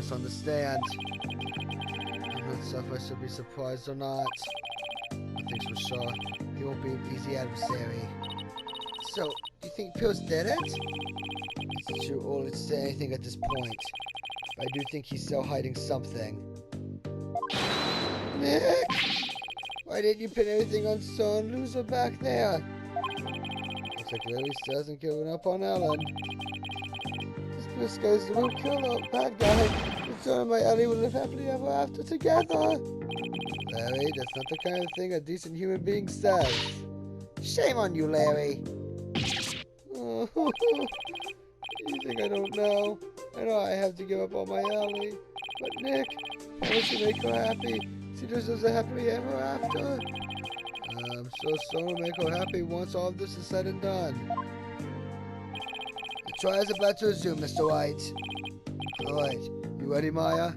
witness on the stand. I'm not sure if I should be surprised or not. One thing's for sure, he won't be an easy adversary. So, do you think Pierce did it? It's too early to say anything at this point, but I do think he's still hiding something. Nick! Why didn't you pin everything on Son Loser back there? Looks like Larry still hasn't given up on Ellen. This guy's the real killer, bad guy. And Son and my Ellie will live happily ever after together. Larry, that's not the kind of thing a decent human being says. Shame on you, Larry. You think I don't know? I know I have to give up on my Ellie. But Nick, I want to make her happy. She deserves a happily ever after. I'm so Son will make her happy once all of this is said and done. The trial is about to resume, Mr. White. Alright, you ready, Maya?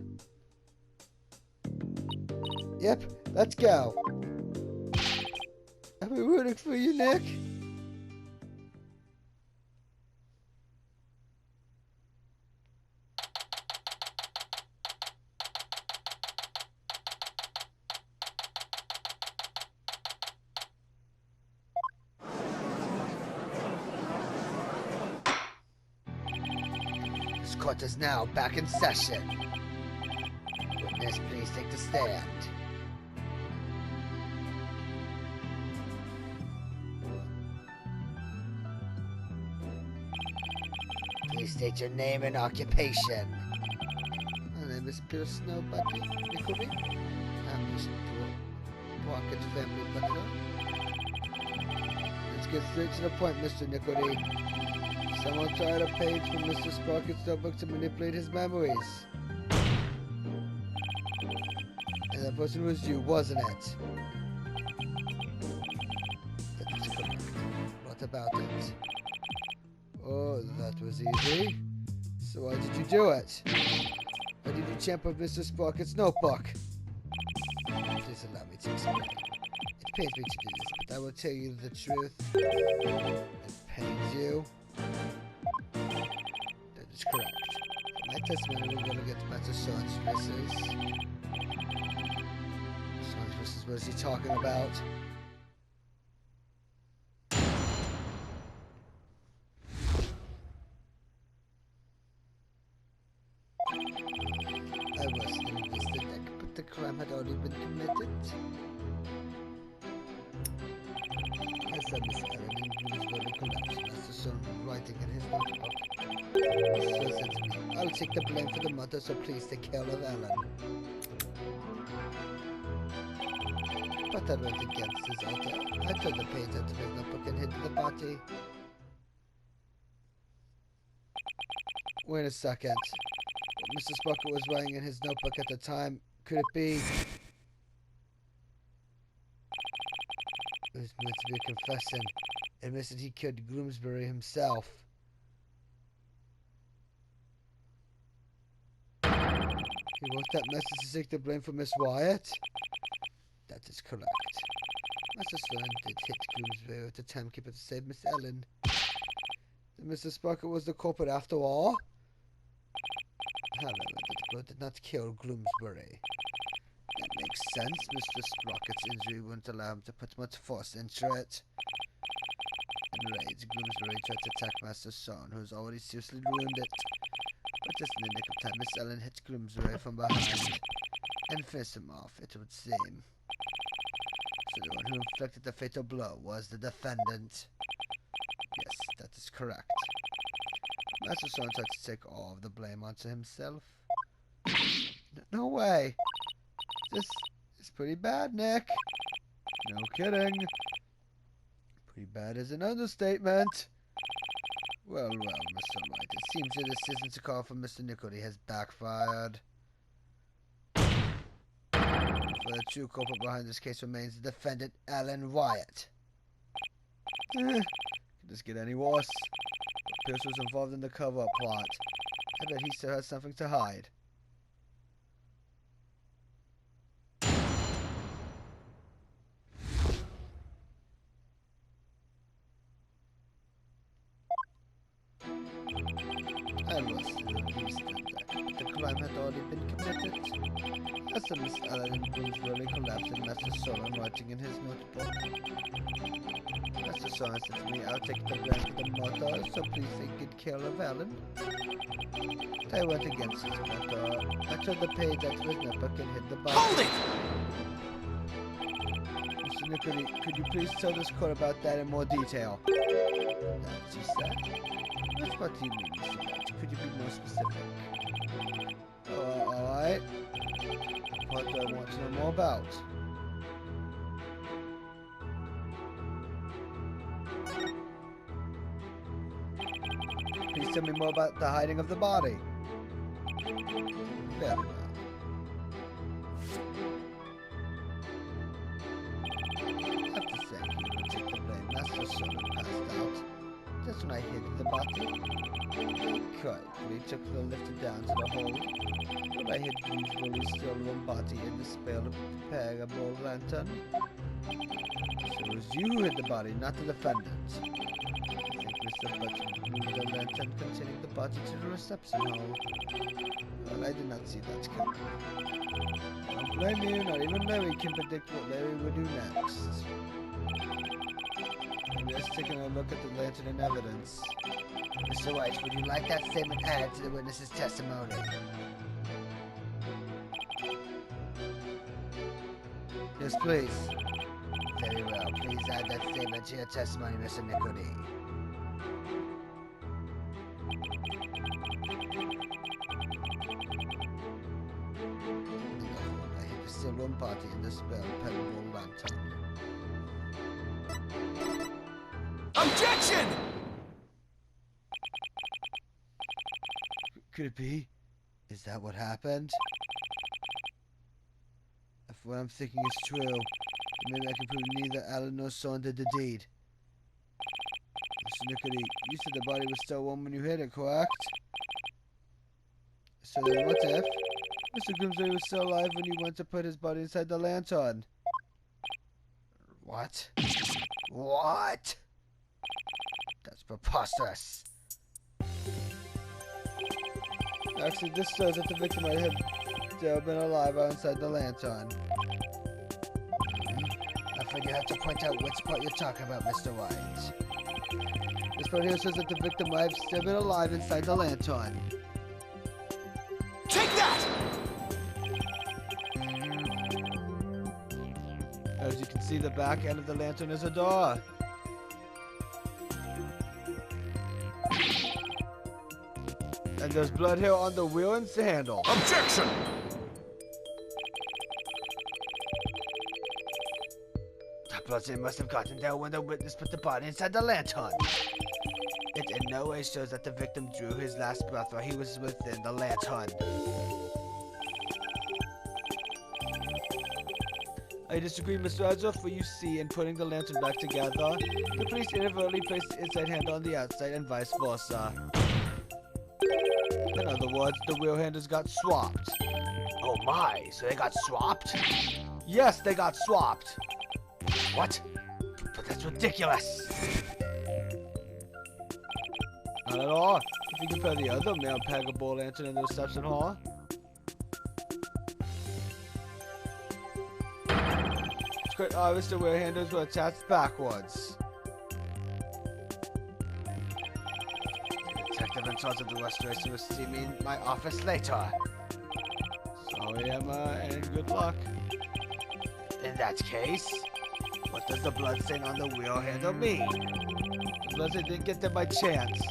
Yep, let's go. I'll be rooting for you, Nick. This court is now back in session. Witness, please take the stand. Please state your name and occupation. My name is Pierce Snowbucky Nickleby. I'm Mr. Pocket's family butler. Let's get straight to the point, Mr. Nickleby. Someone tried a page from Mr. Sprocket's notebook to manipulate his memories. And that person was you, wasn't it? That was correct. What about it? Oh, that was easy. So why did you do it? Why did you champ up Mr. Sprocket's notebook? Please allow me to explain. It pains me to do this, but I will tell you the truth. It pains you. That is correct. From my testimony, we're going to get back to Sean's versus. Sean's versus, what is he talking about? I was invested, but the crime had already been committed. I said Miss Ellen in Bloomsbury collapsed. Master Son writing in his notebook. So said to me, I'll take the blame for the murder, so please take care of Ellen. But I went against his order. I told the page out of his notebook and hid the body. Wait a second. What Mr. Sprocket was writing in his notebook at the time, could it be... It was meant to be a confession. It admitted he killed Bloomsbury himself. He wrote that message to take the blame for Miss Wyatt? That is correct. Master Sloan did hit Bloomsbury at the timekeeper to save Miss Ellen. Then Mr. Sprocket was the culprit after all? However, the blow did not kill Bloomsbury. That makes sense. Mr. Sprocket's injury wouldn't allow him to put much force into it. Enraged, Bloomsbury tried to attack Master Son, who was already seriously wounded. But just in the nick of time, Miss Ellen hit Bloomsbury from behind and finished him off, it would seem. So the one who inflicted the fatal blow was the defendant. Yes, that is correct. Master Son tried to take all of the blame onto himself. No way! This is pretty bad, Nick. No kidding. Pretty bad is an understatement. Well, Mr. White, it seems your decision to call for Mr. Nickleby has backfired. For the true culprit behind this case remains the defendant, Alan Wyatt. Could this get any worse? Pierce was involved in the cover-up plot. I bet he still has something to hide. I was released at that, but the crime had already been committed. As Miss Allen in Bloomsbury collapsed and Master Soren writing in his notebook. Master Soren said to me, I'll take the blame for the murder, so please take good care of Alan. I went against his murder. I turned the page out of his notebook and hid the body. Hold it! Mr. Nicoli, could you please tell this court about that in more detail? That's he said. What do you mean, Mr. White? Could you be more specific? Alright. What do I want to know more about? Please tell me more about the hiding of the body. Very well. After saying he would take the blame, Master Soren passed out. Just when I hid the body, I quietly took the lifter down to the hold, but I hid Bloomsbury's stolen body in the repairable lantern. So it was you who hid the body, not the defendant. I think Mr. Button moved the lantern containing the body to the reception hall. Well, I did not see that coming. I don't blame you, not even Larry can predict what Larry would do next. Let's take a look at the lantern and evidence. Mr. White, would you like that statement added to the witness's testimony? Yes, please. Very well. Please add that statement to your testimony, Mr. Nicoli. I hit the silver party in the spell penetrable lantern. Objection! Could it be? Is that what happened? If what I'm thinking is true, then maybe I can prove neither Alan nor Soren did the deed. Mr. Nicoli, you said the body was still warm when you hit it, correct? So then what if Mr. Grimsbury was still alive when you went to put his body inside the lantern? What? What? That's preposterous. Actually, this shows that the victim might have still been alive outside the lantern. I think you have to point out which part you're talking about, Mr. White. This part here shows that the victim might have still been alive inside the lantern. Take that! As you can see, the back end of the lantern is a door. And there's blood here on the wheel and handle. Objection! That blood stain must have gotten there when the witness put the body inside the lantern. It in no way shows that the victim drew his last breath while he was within the lantern. I disagree, Mr. Adzoff. What you see in putting the lantern back together, the police inadvertently placed the inside handle on the outside and vice versa. In other words, the wheel handles got swapped. Oh my, so they got swapped? Yes, they got swapped. What? But that's ridiculous. Not at all. If you compare the other male peggable lantern in the reception hall. It's quite obvious the wheel handles were attached backwards. Detective in charge of the restoration will see me in my office later. Sorry, Emma, and good luck. In that case, what does the bloodstain on the wheel handle mean? The bloodstain didn't get there by chance.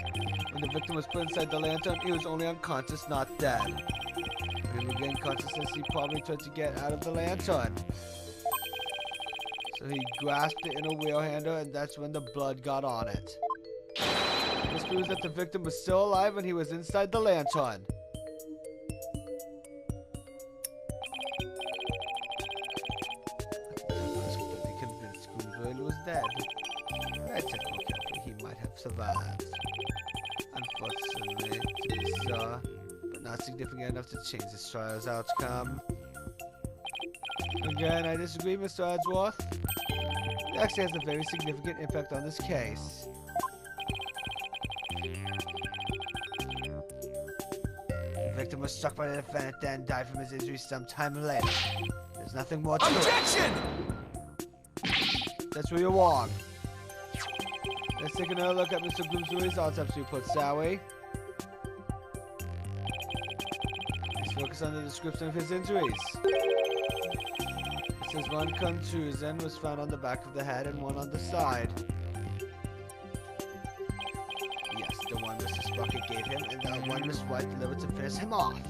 When the victim was put inside the lantern, he was only unconscious, not dead. When he regained consciousness, he probably tried to get out of the lantern. So he grasped it in a wheel handle, and that's when the blood got on it. This proves that the victim was still alive when he was inside the lantern. I was completely convinced Grimsbury was dead. I checked more carefully, he might have survived. Unfortunately, to be so, but not significant enough to change this trial's outcome. Again, I disagree, Mr. Adsworth. It actually has a very significant impact on this case. was struck by the defendant, then died from his injuries sometime later. There's nothing more to Objection! it. That's where you're wrong. Let's take another look at Mr. Bloomsbury's autopsy report, shall we? Let's focus on the description of his injuries. It says one contusion was found on the back of the head and one on the side. Yes, the one Mr. Sprocket gave him, and the one Miss White delivered to finish him off.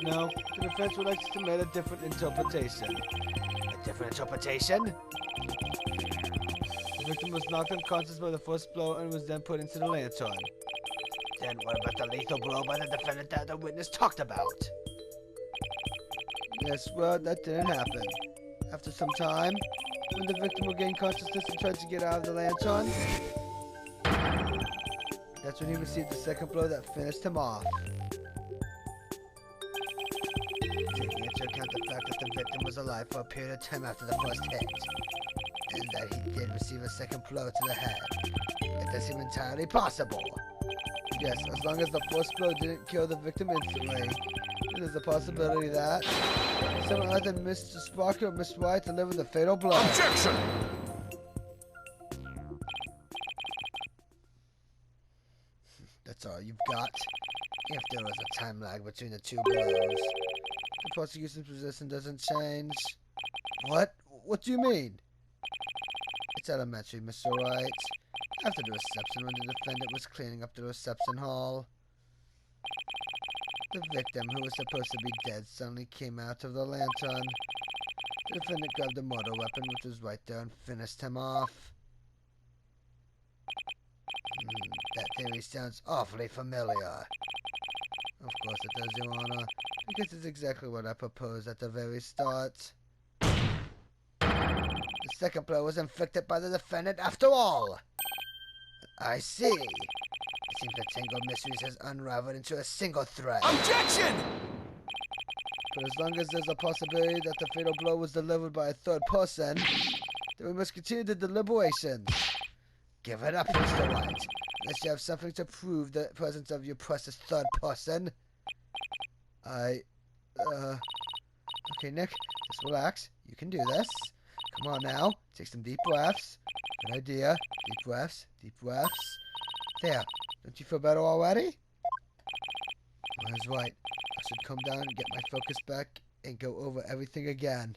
No, the defense would like to make a different interpretation. A different interpretation? The victim was knocked unconscious by the first blow and was then put into the lantern. Then what about the lethal blow by the defendant that the witness talked about? Yes, well, that didn't happen. After some time, when the victim regained consciousness and tried to get out of the lantern, that's when he received the second blow that finished him off. Taking into account the fact that the victim was alive for a period of time after the first hit, and that he did receive a second blow to the head, it does seem entirely possible. Yes, as long as the first blow didn't kill the victim instantly, there's a possibility that someone other than Mr. Sparker or Miss White delivered the fatal blow. Objection! That's all you've got? If there was a time lag between the two blows, the prosecution's position doesn't change. What? What do you mean? It's elementary, Mr. Wright. After the reception, when the defendant was cleaning up the reception hall, the victim, who was supposed to be dead, suddenly came out of the lantern. The defendant grabbed the mortar weapon, which was right there, and finished him off. That theory sounds awfully familiar. Of course it does, Your Honor, because it's exactly what I proposed at the very start. The second blow was inflicted by the defendant after all. I see. It seems the tangle of mysteries has unraveled into a single thread. Objection! But as long as there's a possibility that the fatal blow was delivered by a third person, then we must continue the deliberations. Give it up, Mr. White. Unless you have something to prove the presence of your precious third person. Okay, Nick, just relax. You can do this. Come on now. Take some deep breaths. Good idea. Deep breaths. Deep breaths. There. Don't you feel better already? I was right. I should come down and get my focus back and go over everything again.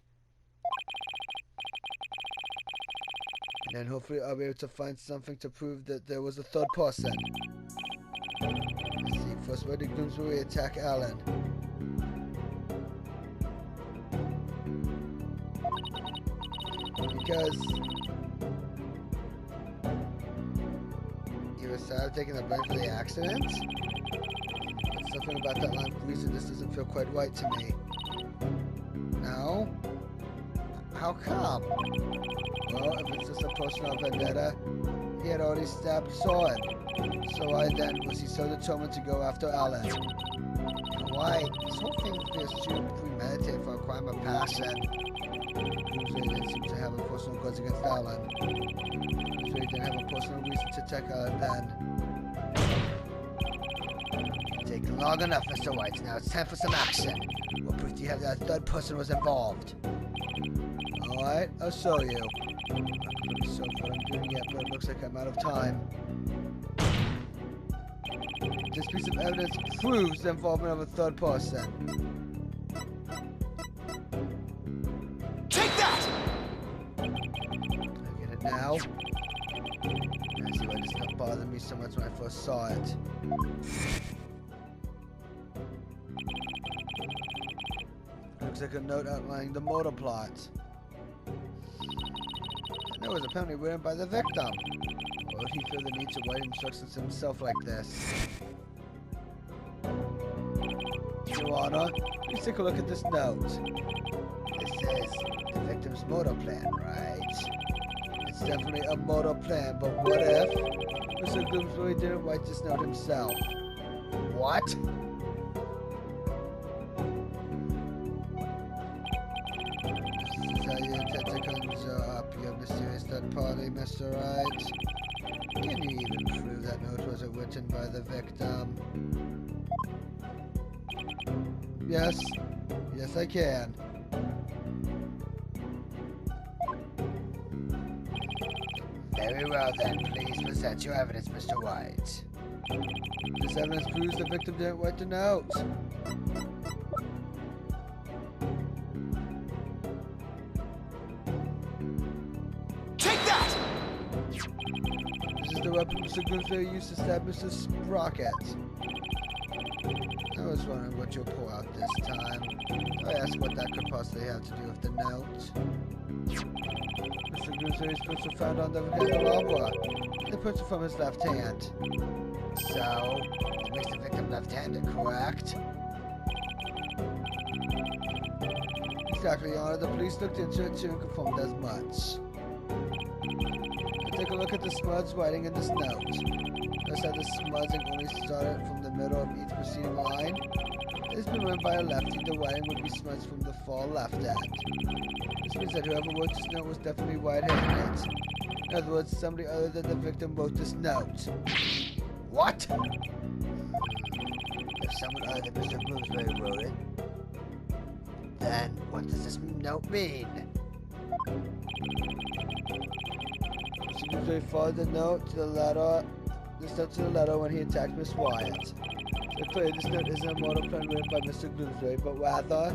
And then hopefully I'll be able to find something to prove that there was a third person. Let's see. First, where did Bloomsbury attack Alan? Because he was taking the blame for the accident? But something about that line of reason just doesn't feel quite right to me. No? How come? Well, if it's just a personal vendetta, he had already stabbed Sword. So why then was he so determined to go after Alan? Why? This whole thing feels too premeditated for a crime of passion. Bloomsbury didn't seem to have a personal grudge against Alan. Bloomsbury didn't have a personal reason to attack Alan then. Taking long enough, Mr. White. Now it's time for some action. What proof do you have that a third person was involved? Alright, I'll show you. I'm not completely sure what I'm doing yet, but it looks like I'm out of time. This piece of evidence proves the involvement of a third person. Take that! I get it now. I see why this stuff bothered me so much when I first saw it. Looks like a note outlining the motor plot. And it was apparently written by the victim. Why would he feel the need to write instructions himself like this? Your Honor, please take a look at this note. This is the victim's motor plan, right? It's definitely a motor plan, but what if Mr. Bloomsbury didn't write this note himself? What? This is how you intend to conjure up your mysterious third party, Mr. Wright. Can you even prove that note wasn't written by the victim? Yes. Yes, I can. Very well then. Please present your evidence, Mr. White. This evidence proves the victim didn't write the note. Take that! This is the weapon Mr. Grimsbury used to stab Mr. Sprocket. I was wondering what you'll pull out this time. I asked what that could possibly have to do with the note. Mr. Grimsbury's prints were found on the candelabra. The prints were from his left hand. So, it makes the victim left-handed, correct? Exactly, Your Honor. The police looked into it too and confirmed as much. Take a look at the smudge writing in this note. Notice how the smudging only started from the middle of each preceding line. It has been written by a lefty. The writing would be smudged from the far left end. This means that whoever wrote this note was definitely right-handed. In other words, somebody other than the victim wrote this note. What? If someone other than Mr. Bloomsbury wrote it, then what does this note mean? Mr. Bloomsbury followed the note to the letter. This note to the letter when he attacked Miss Wyatt. So clearly, this note isn't a mortal plan written by Mr. Bloomsbury, but rather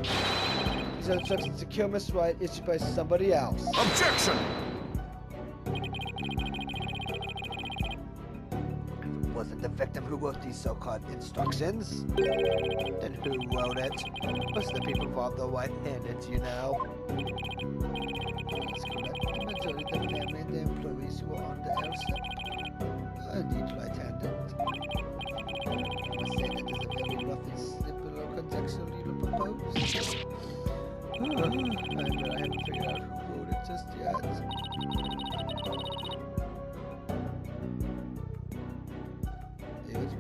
these are instructions to kill Miss Wyatt issued by somebody else. Objection! Wasn't the victim who wrote these so-called instructions? Then who wrote it? Most of the people involved are white-handed, you know. That's correct. The majority of the family and the employees who were on the LSIP are indeed right-handed. I must say that is a very rough and simple contextually proposed. I bet I haven't figured out who wrote it just yet.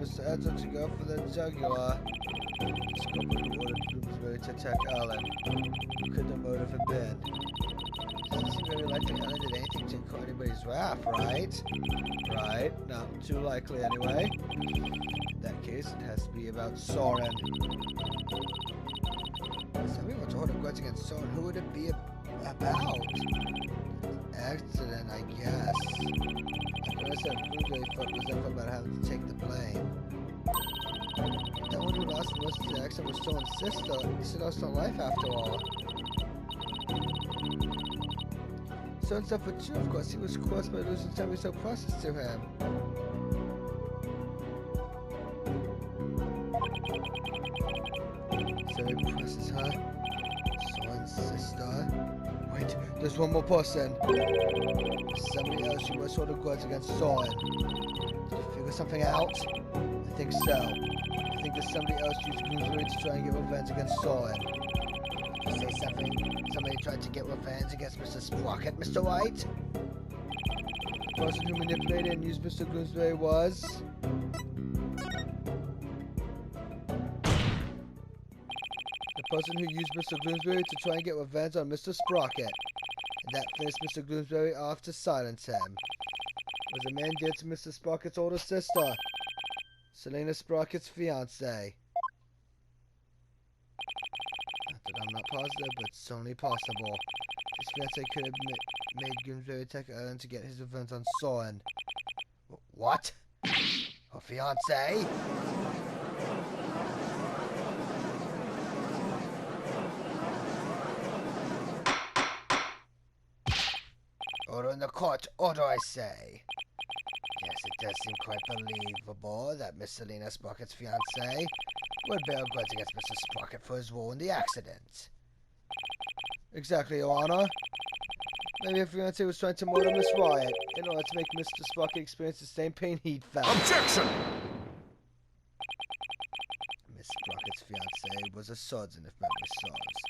Mr. Edson to go for the jugular. Scotland ordered Bloomsbury to attack Allen. Who could the motive have been? Doesn't seem very likely Allen did anything to incur anybody's wrath, right? Right, not too likely anyway. In that case, it has to be about Soren. If somebody wants to hold a grudge against Soren, who would it be about? Accident, I guess. I said Bloomsbury felt resentful about having to take the blame. That one who lost most of the accident was Soren's sister. She lost her life after all. Soren suffered too, of course. He was caused by losing somebody so precious to him. So precious, huh? Soren's sister? Wait, there's one more person. Somebody else who must hold a grudge against Soren. Did you figure something out? I think so. I think there's somebody else used Bloomsbury to try and get revenge against Soren. Did you say something? Somebody tried to get revenge against Mr. Sprocket, Mr. White? The person who manipulated and used Mr. Bloomsbury was... the person who used Mr. Bloomsbury to try and get revenge on Mr. Sprocket. And that finished Mr. Bloomsbury off to silence him. It was a man dear to Mr. Sprocket's older sister, Selena Sprocket's fiancée. Not that I'm not positive, but it's only possible. His fiancée could have made Bloomsbury attack Ellen to get his revenge on Soren. What? Her fiancée? Order in the court, order I say. Yes, it does seem quite believable that Miss Selena Sprocket's fiancé would bear a grudge against Mr. Sprocket for his role in the accident. Exactly, Your Honor. Maybe her fiancé was trying to murder Miss Wyatt in order to make Mr. Sprocket experience the same pain he'd felt. Objection! Miss Sprocket's fiancé was a surgeon, if memory serves.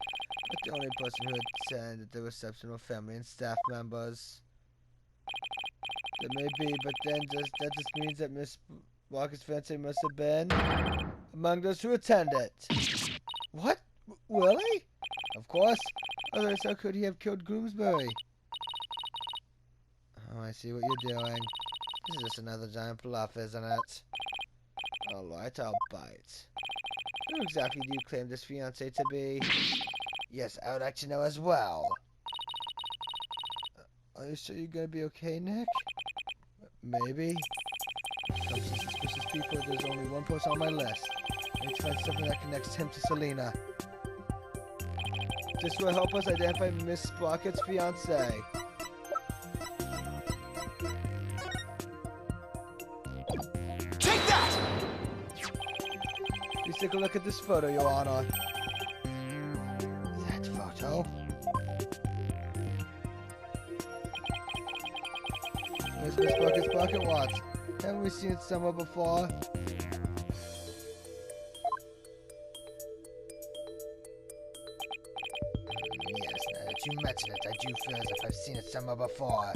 But the only person who attended the reception were family and staff members. That may be, but then that just means that Miss Sprocket's fiancé must have been among those who attended. What? Really? Of course. Otherwise, how could he have killed Bloomsbury? Oh, I see what you're doing. This is just another giant bluff, isn't it? Alright, I'll bite. Who exactly do you claim this fiancé to be? Yes, I would like to know as well. Are you sure you're gonna be okay, Nick? Maybe. Comes to suspicious people, there's only one person on my list. I need to find something that connects him to Selena. This will help us identify Miss Sprocket's fiancé. Take that! Please take a look at this photo, Your Honor. That photo? Where's Miss Sprocket's pocket watch? Haven't we seen it somewhere before? Yes, now that you mention it, I do feel as if I've seen it somewhere before.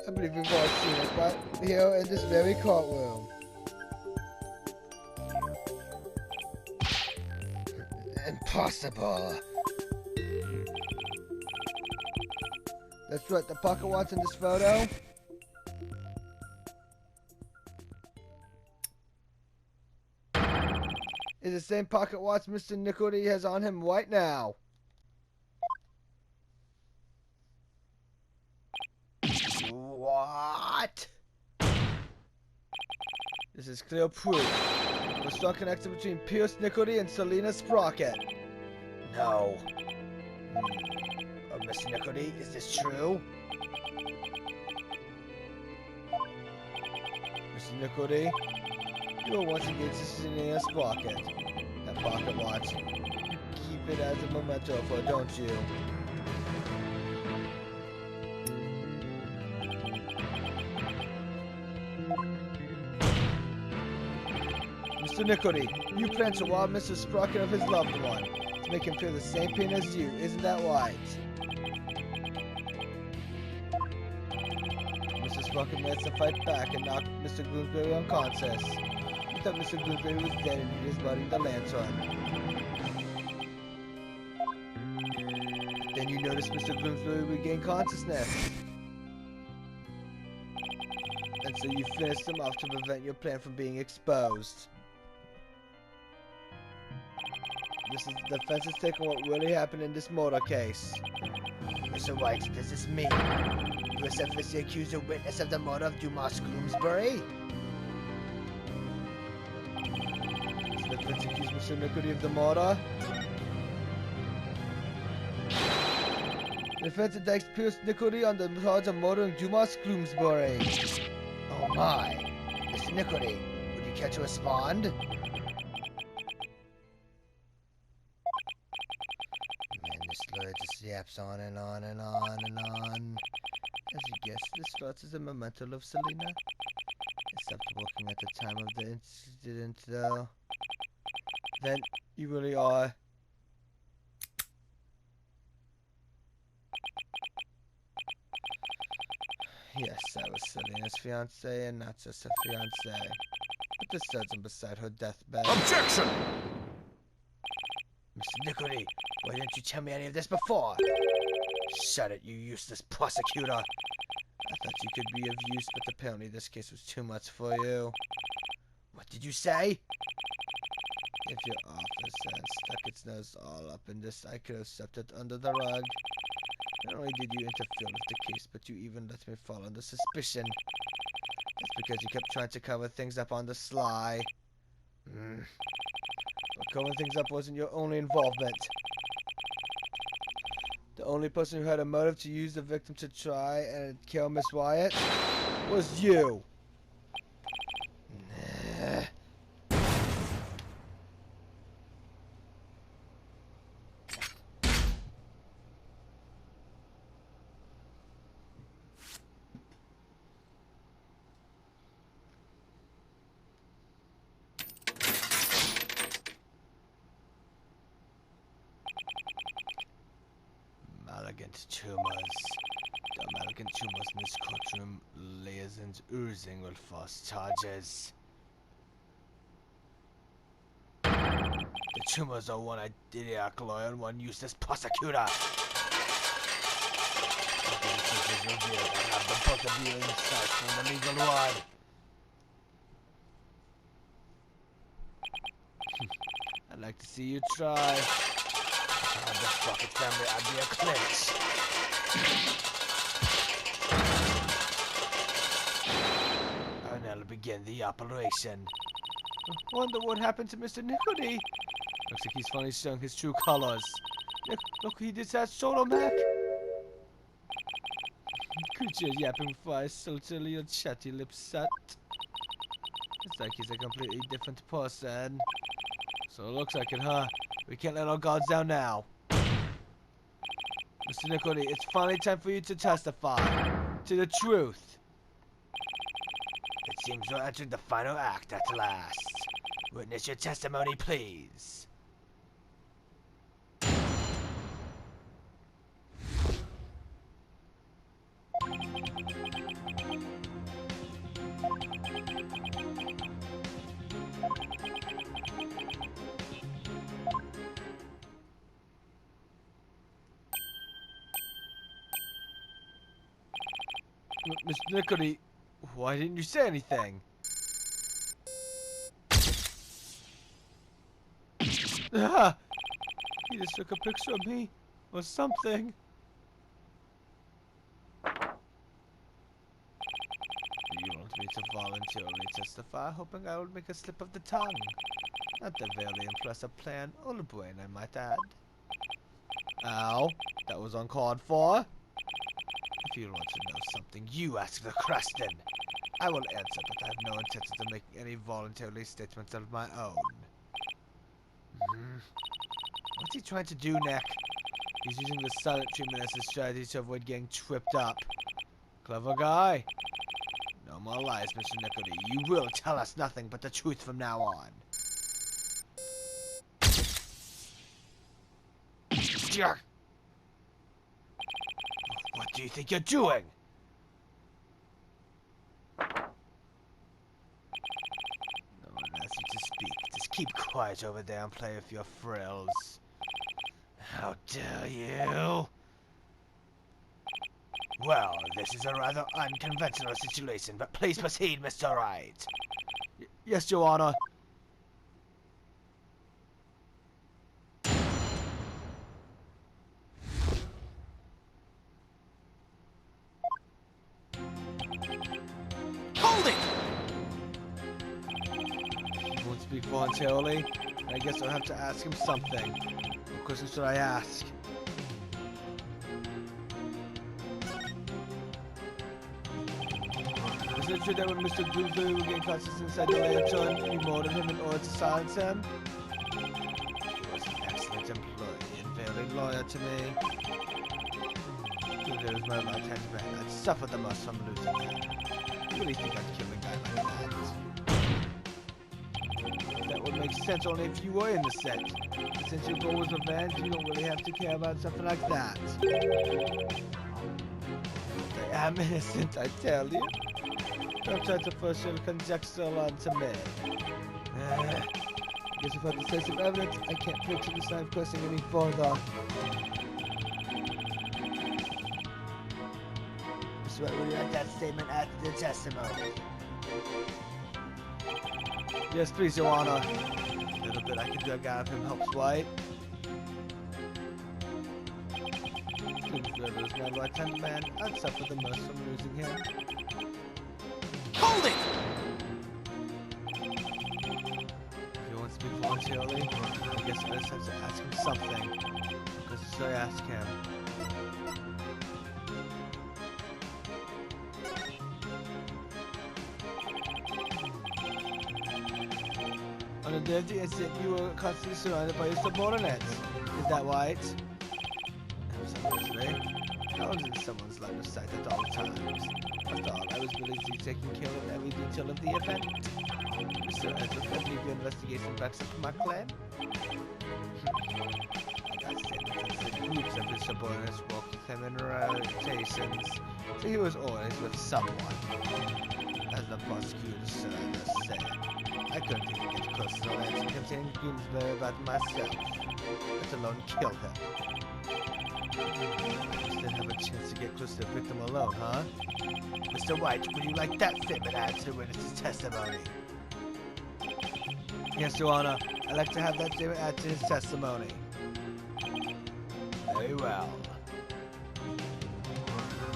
I believe we've all seen it, right here in this very courtroom. Impossible. That's right, the pocket watch in this photo. Is the same pocket watch Mr. Nickledy has on him right now. What? This is clear proof of a strong connection between Pierce Nickledy and Selena Sprocket. No. Mr. Nickledy, is this true? Mr. Nickledy, you were once engaged to Selena Sprocket. That pocket watch, you keep it as a memento for, don't you? Mr. Nickledy, you plan to rob Mr. Sprocket of his loved one, to make him feel the same pain as you, isn't that right? Mr. Sprocket managed to fight back and knock Mr. Bloomsbury unconscious. He thought Mr. Bloomsbury was dead and he was lighting the lantern. Then you noticed Mr. Bloomsbury regain consciousness. And so you finished him off to prevent your plan from being exposed. The defense is taking what really happened in this murder case. Mr. White, does this mean you essentially accused a witness of the murder of Dumas Bloomsbury? Does the defense accuse Mr. Nickledy of the murder? The defense indicts Pierce Nickledy on the charge of murdering Dumas Bloomsbury. Oh my. Mr. Nickledy, would you care to respond? It just yaps on and on and on and on. As you guess, this starts as a memento of Selena. Except working at the time of the incident, though. Then you really are. Yes, I was Selena's fiancé and not just a fiancé. But the surgeon beside her deathbed. Objection! Mr. Nickledy, why didn't you tell me any of this before? Shut it, you useless prosecutor. I thought you could be of use, but apparently this case was too much for you. What did you say? If your office had stuck its nose all up in this, I could have swept it under the rug. Not only did you interfere with the case, but you even let me fall under suspicion. That's because you kept trying to cover things up on the sly. But covering things up wasn't your only involvement. The only person who had a motive to use the victim to try and kill Miss Wyatt was you. Malignant tumors. The malignant tumors in this courtroom liaisons oozing with false charges. The tumors are one idiotic lawyer and one useless prosecutor. Witnesses revealed I have the both of you inside from the legal world. I'd like to see you try. The Sprocket family I'd be a clinch. And I'll begin the operation. Wonder what happened to Mr. Nickledy. Looks like he's finally showing his true colors. Look, he did that solo Mac. Creature yapping before I sultily your chatty lips set. It's like he's a completely different person. So it looks like it, huh? We can't let our guards down now. Mr. Nickledy, it's finally time for you to testify to the truth. It seems we're entering the final act at last. Witness your testimony, please. Mr. Nickledy, why didn't you say anything? Ah! He just took a picture of me, or something. You want me to voluntarily testify, hoping I will make a slip of the tongue. Not a very impressive plan, or brain, I might add. Ow, that was uncalled for. If you want to know something, you ask the question. I will answer, but I have no intention of making any voluntary statements of my own. What's he trying to do, Nick? He's using the silent treatment as a strategy to avoid getting tripped up. Clever guy. No more lies, Mr. Nickledy. You will tell us nothing but the truth from now on. Jerk! What do you think you're doing? No one asks you to speak. Just keep quiet over there and play with your frills. How dare you? Well, this is a rather unconventional situation, but please proceed, Mr. Wright. Yes, Your Honor. Hold it! He won't speak voluntarily. I guess I'll have to ask him something. What question should I ask? Is it true that when Mr. Doomsday would get conscious inside the lantern, you murdered him in order to silence him? He was an excellent employee and very loyal to me. Doomsday was my right-hand man. I'd suffer the most from losing him. You really think I'd kill a guy like that? That would make sense only if you were in the set. But since your goal was revenge, you don't really have to care about something like that. I am innocent, I tell you. Don't try to force your conjecture onto me. Guess without decisive evidence, I can't picture this line pressing any further. Mr. Wright, will you write that statement after the testimony? Yes, please, Your Honor. A little bit I can drag out of him helps, right? Whoever is my right-hand man, I'd suffer the most from losing him. Hold it! If you want to speak voluntarily, I guess I just have to ask him something. Because should I ask him? On the day of the incident, you were constantly surrounded by your subordinates. Is that right? Absolutely. I was in someone's line of sight at all times. After all, I was busy taking care of every detail of the event. Mr. Ezra, I believe your investigation backs up my claim. That statement said groups of his subordinates worked with him in rotations, so he was always with someone. As the prosecutor said, I couldn't even get close to the lantern containing Bloomsbury about myself, let alone kill him. Just didn't have a chance to get close to the victim alone, huh? Mr. White, would you like that statement added to the witness's testimony? Yes, Your Honor. I I'd like to have that statement added to his testimony. Very well.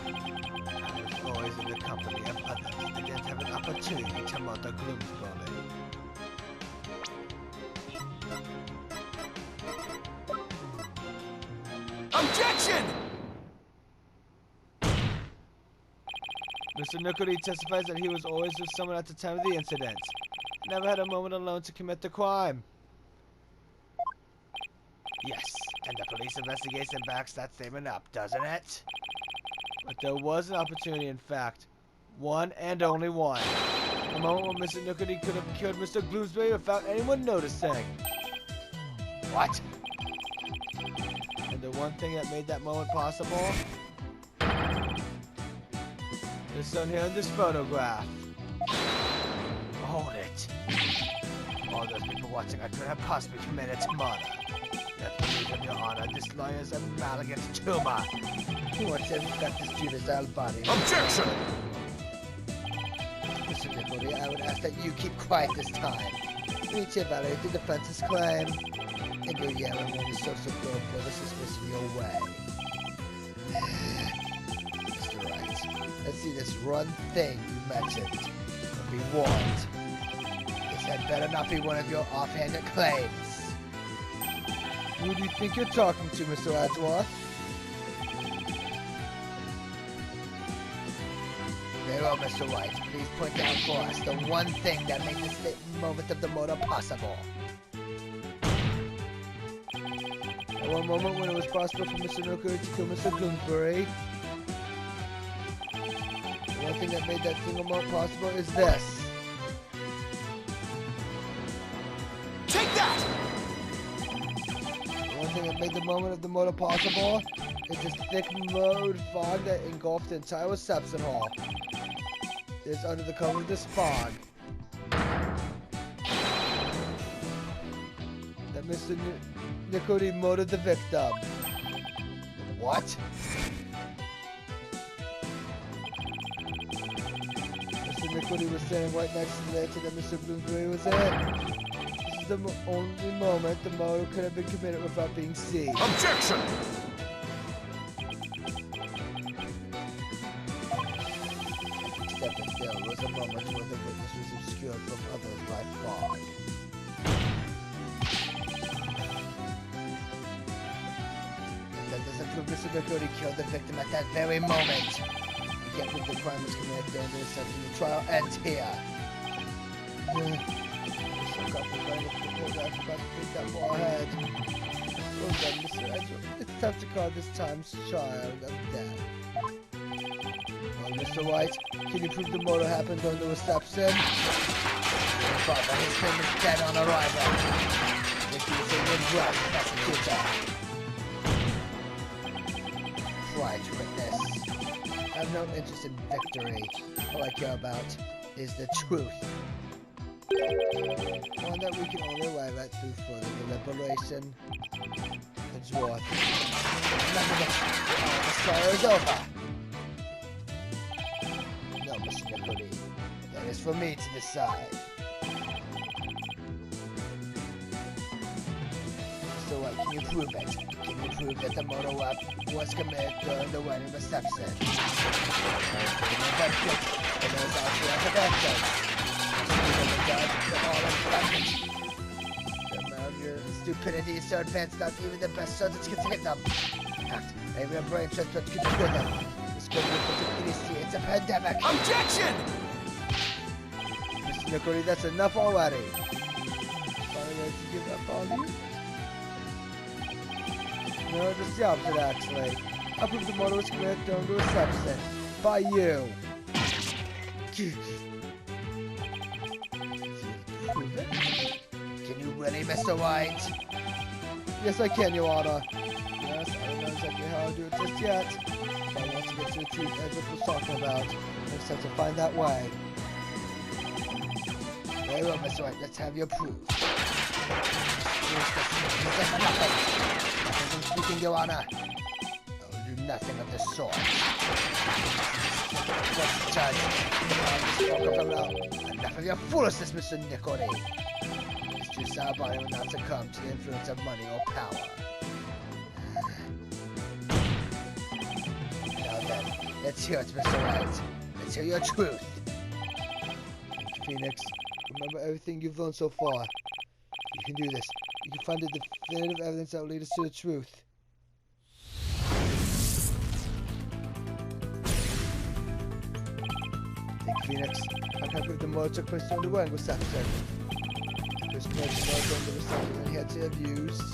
I was always in the company of others. I didn't have an opportunity to murder Gloomsbury. Objection! Mr. Nickledy testifies that he was always with someone at the time of the incident. Never had a moment alone to commit the crime. Yes, and the police investigation backs that statement up, doesn't it? But there was an opportunity, in fact. One and only one. A moment when Mr. Nickledy could have killed Mr. Gloomsbury without anyone noticing. What? And the one thing that made that moment possible is shown here in this photograph. Hold it. All those people watching, I could have possibly committed murder. Yet, believe in your honor, this lawyer is a malignant tumor. Who wants to got this juvenile body? Objection! Mr. Nickledy, I would ask that you keep quiet this time. We need to evaluate the defense's claim. And your yelling won't be so good for this is missing your way. Mr. Wright, let's see this one thing you mentioned. But be warned. This had better not be one of your offhanded claims. Who do you think you're talking to, Mr. Wadsworth? Very well, Mr. White. Please point out for us the one thing that made this moment of the murder possible. At one moment when it was possible for Mr. Nickledy to kill Mr. Gloomsbury. The one thing that made that single moment possible is this. Take that! The one thing that made the moment of the murder possible is this thick mode fog that engulfed the entire reception hall. It is under the cover of this fog that Mr. Nickledy murdered the victim. What? Mr. Nickledy was standing right next to the exit that Mr. Bloomsbury was in. This is the only moment the murder could have been committed without being seen. Objection! Stepping still was a moment where the witness was obscured from others by fog. That doesn't prove Mr. Nickledy killed the victim at that very moment. You can't prove the crime was committed during the reception. The trial ends here. So complicated to pull that about to think that far ahead. Well done, Mr. Edgeworth. It's time to call this time's child of death. Well, Mr. White, can you prove the murder happened during the reception? Your father, his friend is dead on arrival. If you say you're drunk, prosecutor. Right, witness. I have no interest in victory. All I care about is the truth. One that we can only arrive at through further deliberation. Edgeworth. Remember that the trial is over. No, Mr. Nickledy. That is for me to decide. So what, can you prove it? Can you prove that the murder was committed during the wedding reception? And there's also as a victim. The amount of your stupidity is so advanced that even the best surgeons can save them. Fact, maybe a brain transplant could cure them. This could be idiocy. It's a pandemic. Objection! Mr. Nickledy, that's enough already. Finally ready to give up on you? No, just the opposite, actually. I prove the murder was committed during the reception. By you. Prove it? Can you really, Mr. White? Yes, I can, Your Honor. Yes, I don't know exactly how I'll do it just yet. But I want to get to the truth Edward was talking about. I just have to find that way. Very well, Mr. White. Let's have your proof. Nothing speaking, Your Honor. I will do nothing of the sort. Judge, enough of your foolishness, Mr. Nickledy. It's too so our body will not succumb to the influence of money or power. Now then, let's hear it, Mr. White. Let's hear your truth. Phoenix, remember everything you've learned so far. You can do this. You can find the definitive evidence that will lead us to the truth. Think, Phoenix. I can't believe the murder took place during the wedding reception. This man was during the reception that he had to have used.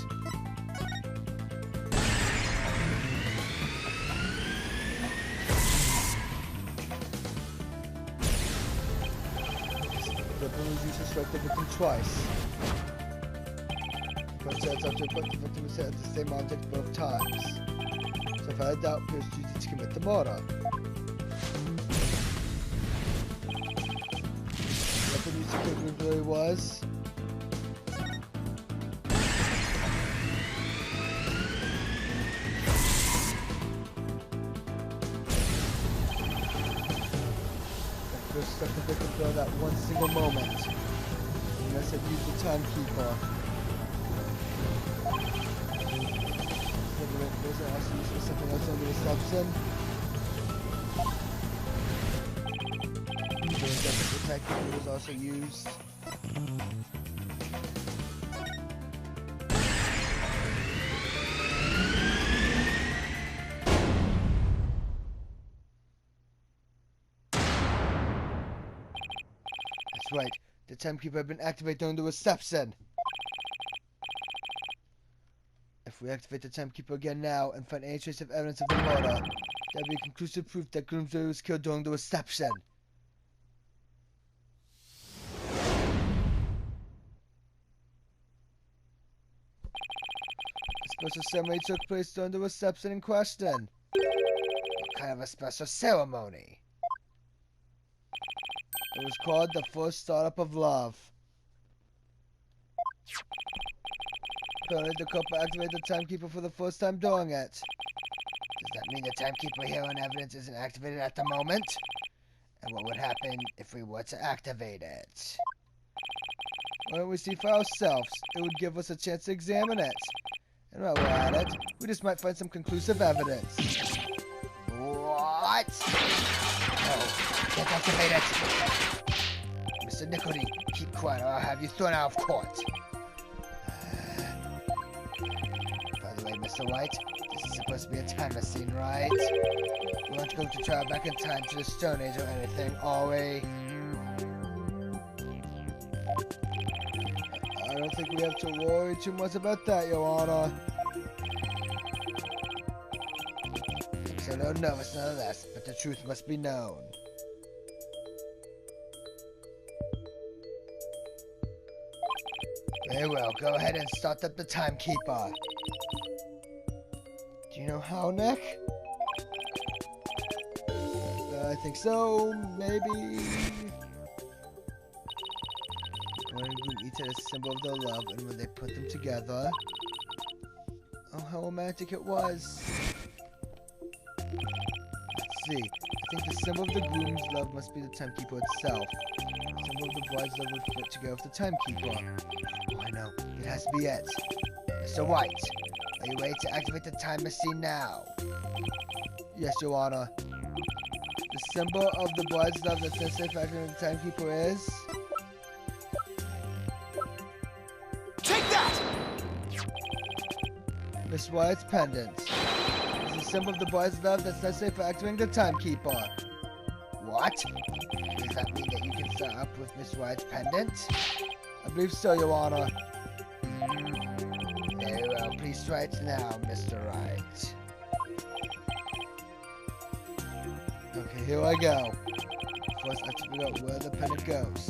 The weapon was used to strike the victim twice. First heads up to put the victim was hit at the same object both times. So if I had doubt, Pierce used it to commit the murder. The weapon used to kill who really was. Pierce struck the victim for that one single moment. And I said use the timekeeper. Was also used for something else under reception. The timekeeper was also used. That's right. The timekeeper had been activated during the reception. If we activate the timekeeper again now and find any trace of evidence of the murder, that would be conclusive proof that Groomsbury was killed during the reception. A special ceremony took place during the reception in question. What kind of a special ceremony? It was called the first startup of love. Apparently the couple activated the timekeeper for the first time doing it. Does that mean the timekeeper here on evidence isn't activated at the moment? And what would happen if we were to activate it? Why don't we see for ourselves? It would give us a chance to examine it. And while we're at it, we just might find some conclusive evidence. What? No, can't activate it. Mr. Nickledy, keep quiet or I'll have you thrown out of court. Mr. White, this is supposed to be a time machine, right? We aren't going to travel back in time to the Stone Age or anything, are we? I don't think we have to worry too much about that, Your Honor. So no nervous nonetheless, but the truth must be known. Very well, go ahead and start up the timekeeper. Do you know how, Nick? I think so, maybe. One and Gloom each had a symbol of their love, and when they put them together... Oh, how romantic it was. Let's see. I think the symbol of the Gloom's love must be the timekeeper itself. The symbol of the bride's love would fit together with the timekeeper. Oh, I know. It has to be it. Mr. White. Are you ready to activate the time machine now? Yes, Your Honor. The symbol of the bride's love that's necessary for activating the timekeeper is... Take that! Miss White's pendant. It's the symbol of the bride's love that's necessary for activating the timekeeper. What? Does that mean that you can start up with Miss White's pendant? I believe so, Your Honor. Very well, please try it now, Mr. Wright. Okay, here I go. First, I have to figure out where the pendant goes.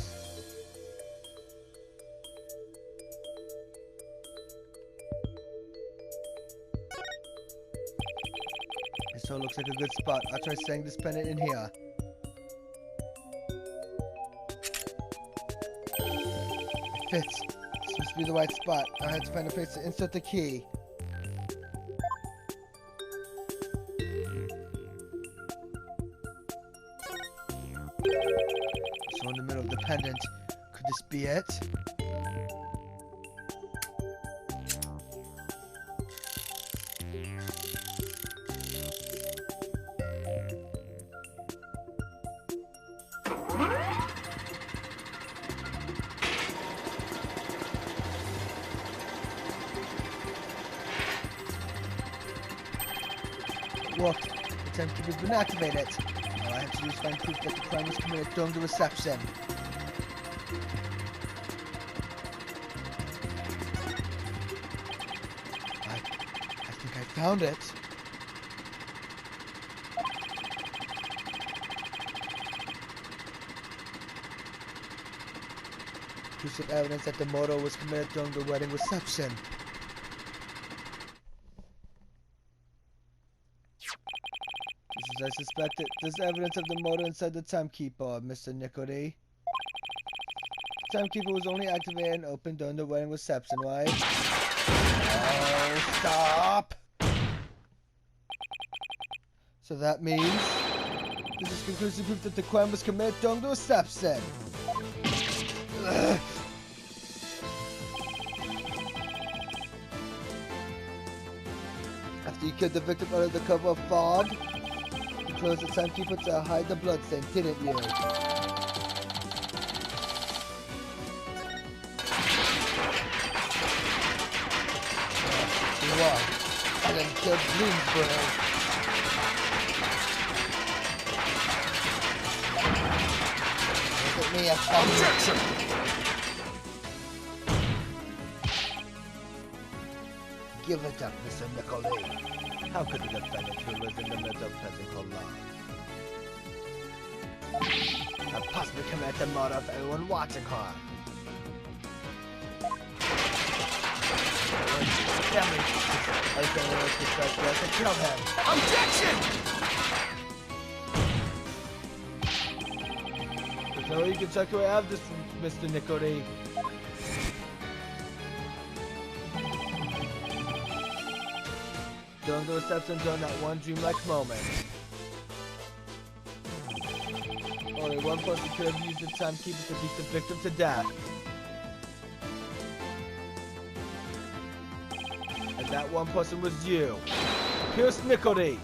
This all looks like a good spot. I'll try setting this pendant in here. It fits. This must be the right spot. I have to find a place to insert the key. So in the middle of the pendant. Could this be it? What? The timekeeper's been activated. All I have to do is find proof that the crime was committed during the reception. I think I found it. Conclusive evidence that the murder was committed during the wedding reception. Just as I suspected, there's evidence of the murder inside the timekeeper, Mr. Nicody. The timekeeper was only activated and open during the wedding reception, right? Oh, stop! So that means this is conclusive proof that the crime was committed during the reception. Ugh. After you killed the victim under the cover of fog, you closed the timekeeper to hide the bloodstain, didn't you? You are. And then killed Bloomsbury. Look at me, objection! Give it up, Mr. Nicoli. How could the defendant who was in the middle of physical law have possibly committed the murder of everyone watching her? Family, I think to kill him. Objection! There's no way you can check away out of this, Mr. Nicoli. During the reception, during that one dreamlike moment. Only one person could have used the timekeeper to beat the victim to death. And that one person was you, Pierce Nicody.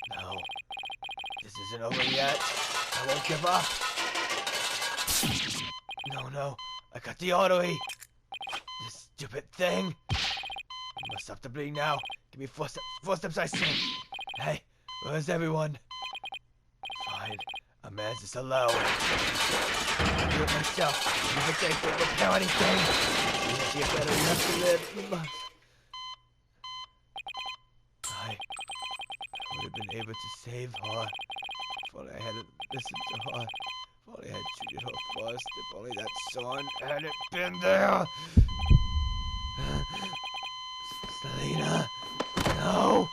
No, this isn't over yet. I won't give up. No, I got the auto-E. This stupid thing. You must stop the bleeding now. Give me four steps, I say. Hey, where's everyone? Fine, I'll manage this alone. I'll do it myself. Even if they can't repair anything. You get better, you have to live. You must. I would have been able to save her. If only I had listened to her. If only I had treated her first. If only that son hadn't been there. Selena, no.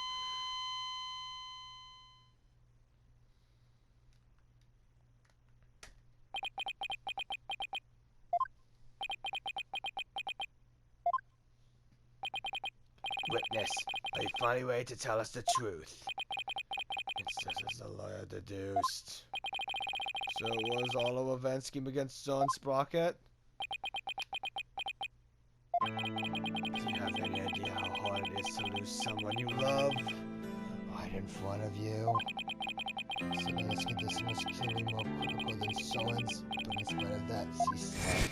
Witness, are you finally ready to tell us the truth? It's just as the lawyer deduced. So was all of events scheme against John Sprocket? Do you have any idea how hard it is to lose someone you love? Right in front of you. Selena's condition was clearly more critical than Sean's, but in spite of that, she said,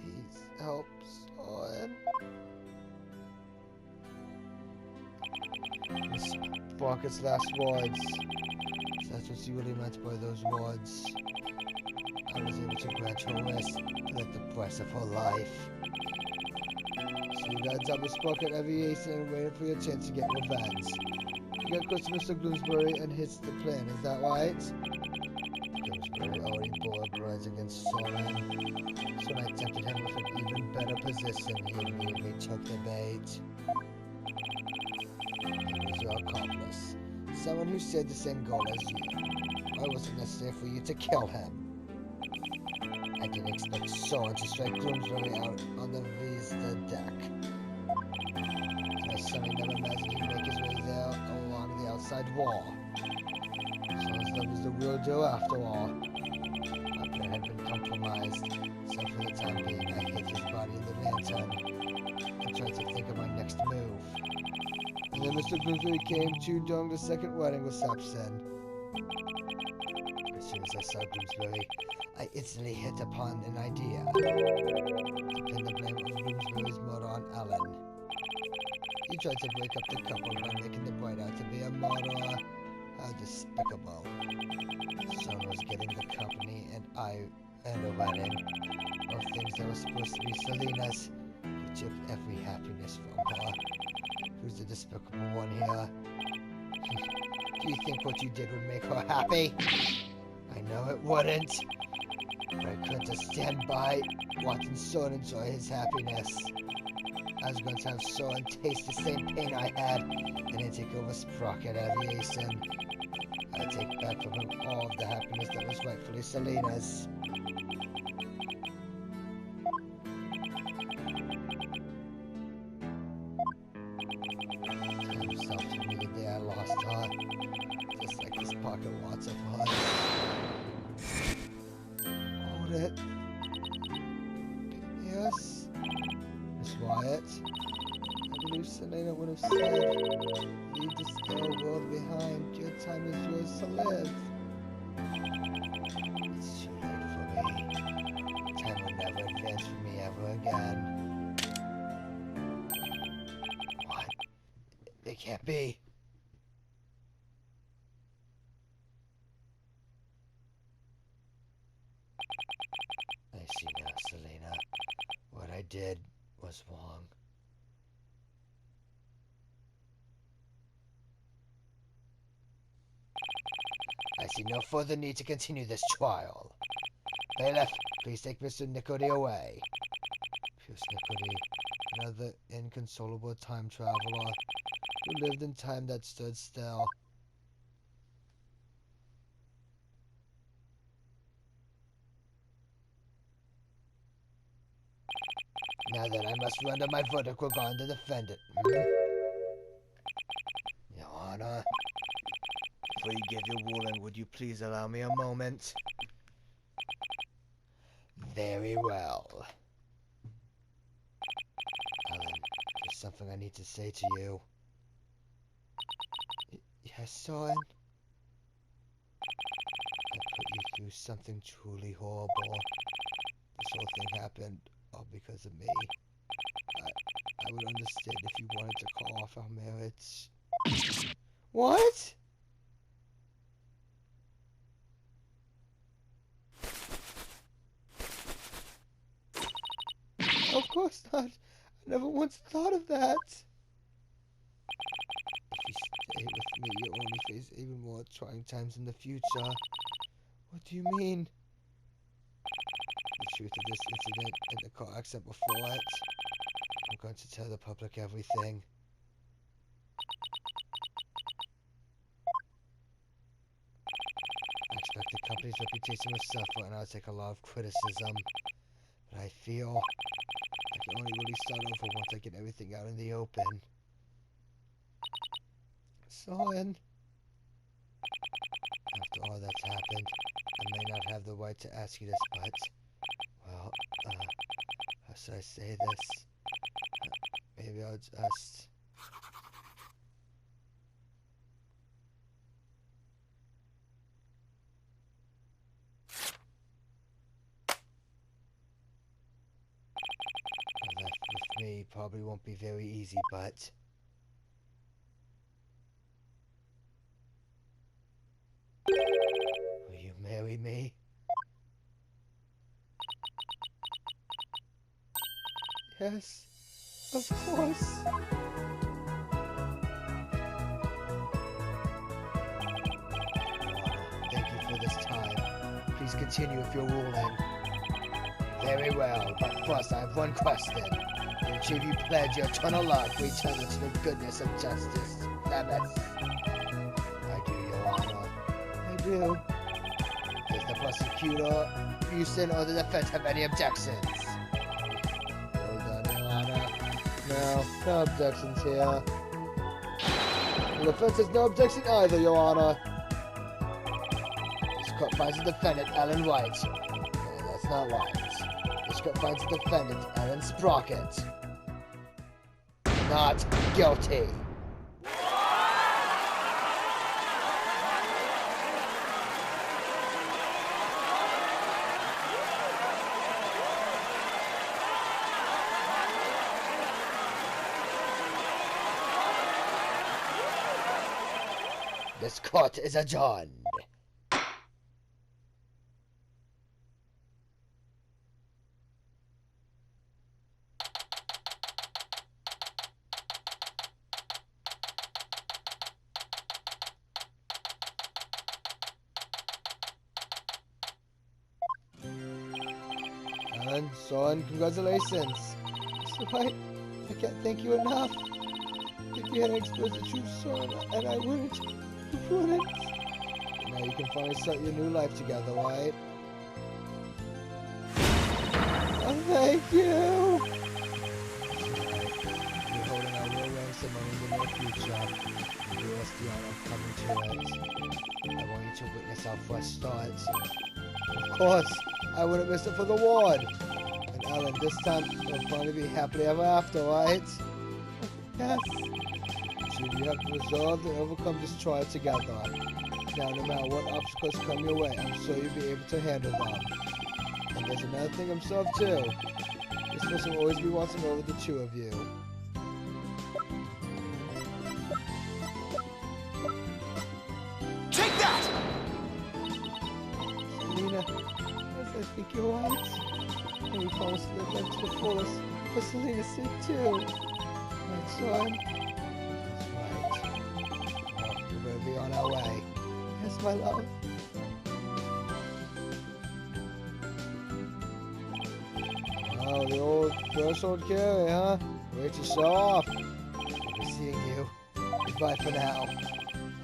"Please help Sean." Miss Sprocket's last words. So that's what she really meant by those words. I was able to grant her rest at the price of her life. So you guys up with Sprocket every ace and waiting for your chance to get revenge. You got close to Mr. Bloomsbury and hits the plan, is that right? Bloomsbury already bore a grudge against Soren, so when I tempted him with an even better position, he immediately took the bait. He was your accomplice, someone who shared the same goal as you. Why was it necessary for you to kill him? I didn't expect Soren to strike Bloomsbury out on the Vista deck. I Sonny never imagined he'd make his way there along the outside wall. Son's love was the real deal after all. My plan had been compromised, so for the time being I hid his body in the lantern and tried to think of my next move. And then Mr. Bloomsbury came to during the second wedding reception. As soon as I saw Bloomsbury, I instantly hit upon an idea to pin the blame of Bloomsbury's murder on Ellen. He tried to break up the couple by making the bride out to be a murderer. How despicable. Son was getting the company and a wedding of things that were supposed to be Selena's. He took every happiness from her. Who's the despicable one here? Do you think what you did would make her happy? I know it wouldn't. But I couldn't just stand by watching Son enjoy his happiness. I was going to have Son taste the same pain I had and then take over Sprocket Aviation. I'd take back from him all of the happiness that was rightfully Selena's. Tell himself to me the day I lost her, just like this pocket watch of hers. Hold it. Yes? Miss Wyatt? I believe Selena would have said, leave this ill world behind. Your time is yours to live. It's too late for me. Time will never advance for me ever again. What? It can't be. I see now, Selena. What I did was wrong. I see no further need to continue this trial. Bailiff, please take Mr. Nicody away. Pierce Nicody, another inconsolable time traveler who lived in time that stood still. Now then, I must render my verdict regarding the defendant. Your Honor, before you give your ruling, would you please allow me a moment? Very well. Ellen, there's something I need to say to you. Yes, son? I put you through something truly horrible. This whole thing happened all because of me. I would understand if you wanted to call off our marriage. What? Of course not. I never once thought of that. If you stay with me, you'll only face even more trying times in the future. What do you mean? The truth of this incident and the car accident before it. I'm going to tell the public everything. I expect the company's reputation will suffer and I'll take a lot of criticism. But I feel I can only really start over once I get everything out in the open. Son. After all that's happened, I may not have the right to ask you this, but... Well, how should I say this? Maybe I'll just... Life with me probably won't be very easy, but... Will you marry me? Yes, of course. Thank you for this time. Please continue with your ruling. Very well, but first I have one question. To achieve you pledge your eternal love, return to the goodness of justice. Lameth. I do, Your Honor. I do. Does the prosecutor, Houston, or the defense have any objections? No, no objections here. The defense has no objection either, Your Honor. This court finds the defendant, Alan White. No, that's not right. This court finds the defendant, Alan Sprocket, not guilty. This court is adjourned. Alan, son, congratulations. Mr. White, I can't thank you enough. If you hadn't exposed the truth, son, and I wouldn't. You wouldn't. Now you can finally start your new life together, right? Oh, thank you. You're holding our real rank ceremony in the near future. You do us the honor of coming to it. I want you to witness our fresh start. Of course, I wouldn't miss it for the ward. And Alan, this time we'll finally be happily ever after, right? Yes. So you have to resolve and overcome this trial together. Now, no matter what obstacles come your way, I'm sure you'll be able to handle them. And there's another thing I'm sure of too. This person will always be watching over the two of you. Take that! Selena, yes, I think you're right. And we promise to live life to the fullest for Selena's sake too. Right, son? That's right. Well, we're gonna be on our way. Yes, my love. Oh, the old threshold carry, huh? Way to show off. I'll be seeing you. Goodbye for now.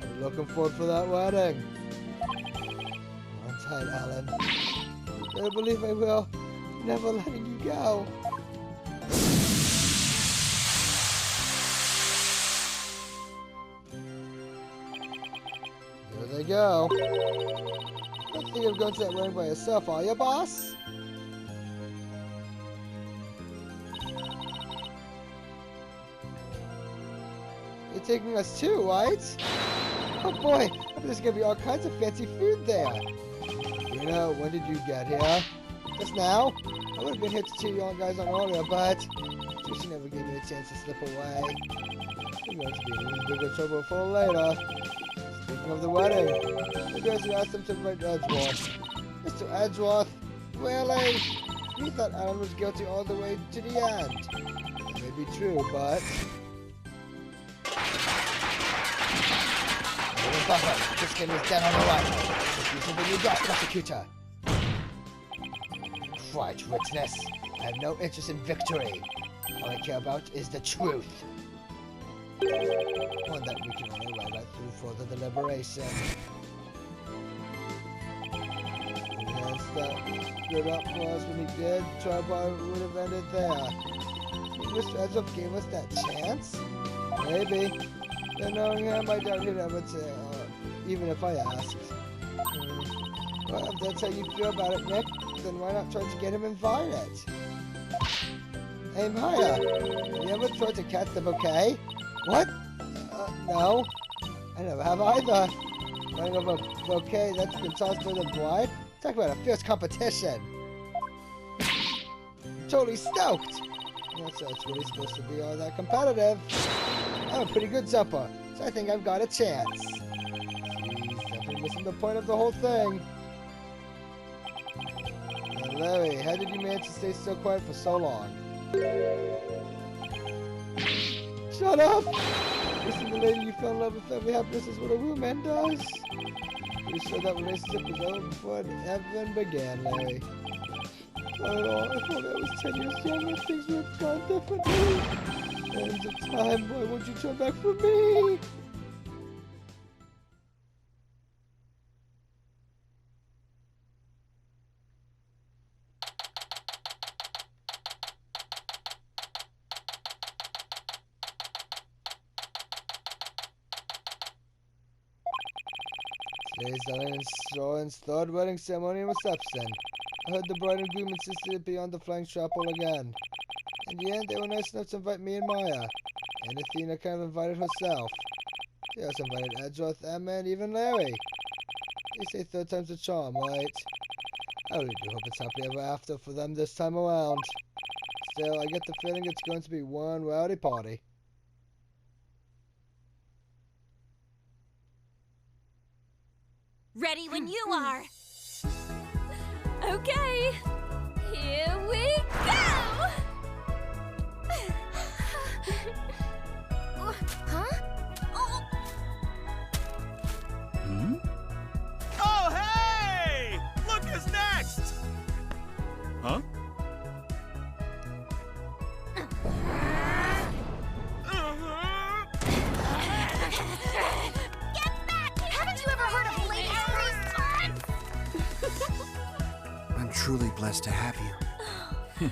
I'll be looking forward for that wedding. Hold tight, Alan. I believe I will. Never letting you go. There they go. Don't think of going to that wedding by yourself, are you, boss? You're taking us too, right? Oh boy, I bet there's gonna be all kinds of fancy food there. You know, when did you get here? Just now? I would have been here to cheer you on guys on earlier, but Tricia never gave me a chance to slip away. We're going to be in even bigger trouble for later. Speaking of the wedding, maybe I should ask them to invite Edgeworth. Mr. Edgeworth? Really? We thought Alan was guilty all the way to the end. That may be true, but... Buffer, this game is dead on the right. Refusing the new gas prosecutor. Right, Witness. I have no interest in victory. All I care about is the truth. One that we can only ride right through further deliberation. And hence that stood up for us when he did, Trilogy would have ended there. Mr. Edgeworth gave us that chance? Maybe. Then knowing him, I doubt he'd ever tell, even if I asked. Well, if that's how you feel about it, Nick, then why not try to get him invited? Aim higher. Have you ever tried to catch the bouquet? What? No. I never have either. Running over a bouquet that's been tossed by the bride? Talk about a fierce competition. I'm totally stoked. Not sure it's really supposed to be all that competitive. I'm a pretty good jumper, so I think I've got a chance. Jeez, definitely missing the point of the whole thing. Now, Larry, how did you manage to stay so quiet for so long? Shut up! Listen, the lady you fell in love with family happiness is what a real man does. You said that relationship was over before it even began, Larry. Not at all. If only I was 10 years younger, things would have gone differently. Ends of time, why won't you turn back for me? Today's Ellen and Soren's third wedding ceremony and reception. I heard the bride and groom insisted it be on the flying chapel again. In the end, they were nice enough to invite me and Maya. And Athena kind of invited herself. They also invited Edgeworth, Emma, and even Larry. They say third time's a charm, right? I really do hope it's happily ever after for them this time around. Still, I get the feeling it's going to be one rowdy party. Ready when you are. Okay, here we go! Huh? Oh. Hmm? Oh, hey! Look who's next! Huh? Get back! Haven't you ever heard of lady response? I'm truly blessed to have you.